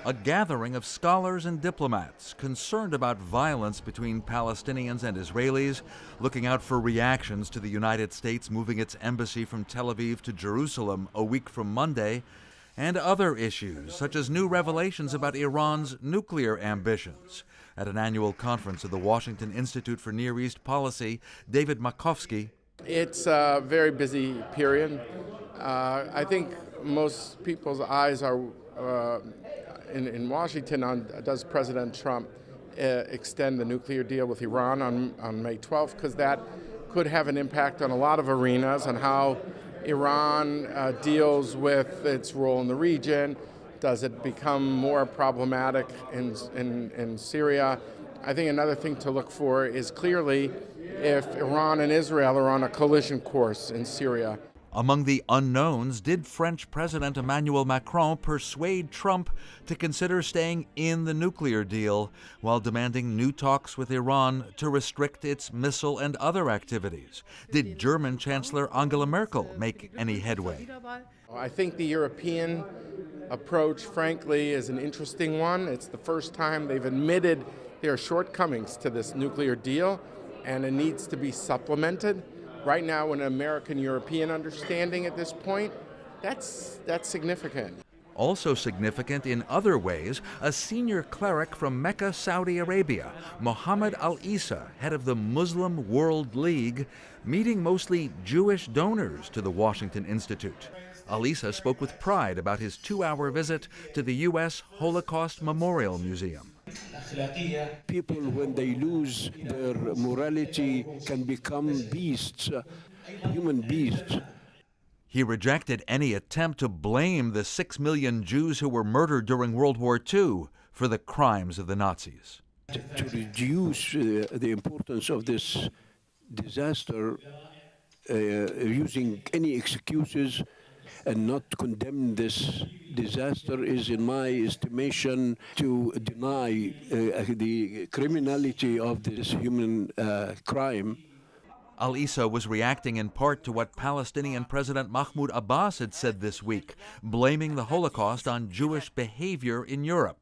a gathering of scholars and diplomats concerned about violence between Palestinians and Israelis, looking out for reactions to the United States moving its embassy from Tel Aviv to Jerusalem a week from Monday, and other issues such as new revelations about Iran's nuclear ambitions. At an annual conference of the Washington Institute for Near East Policy, David Makovsky. It's a very busy period. I think most people's eyes are in Washington on does President Trump extend the nuclear deal with Iran on May 12th, because that could have an impact on a lot of arenas on how Iran deals with its role in the region. Does it become more problematic in Syria? I think another thing to look for is clearly if Iran and Israel are on a collision course in Syria. Among the unknowns, did French President Emmanuel Macron persuade Trump to consider staying in the nuclear deal while demanding new talks with Iran to restrict its missile and other activities? Did German Chancellor Angela Merkel make any headway? I think the European approach, frankly, is an interesting one. It's the first time they've admitted their shortcomings to this nuclear deal, and it needs to be supplemented. Right now, an American-European understanding at this point, that's significant. Also significant in other ways, a senior cleric from Mecca, Saudi Arabia, Mohammed Al-Isa, head of the Muslim World League, meeting mostly Jewish donors to the Washington Institute. Al-Isa spoke with pride about his 2-hour visit to the U.S. Holocaust Memorial Museum. People, when they lose their morality, can become beasts, human beasts. He rejected any attempt to blame the 6 million Jews who were murdered during World War II for the crimes of the Nazis. To reduce the importance of this disaster, using any excuses and not condemn this disaster is, in my estimation, to deny the criminality of this human crime. Al-Isa was reacting in part to what Palestinian President Mahmoud Abbas had said this week, blaming the Holocaust on Jewish behavior in Europe.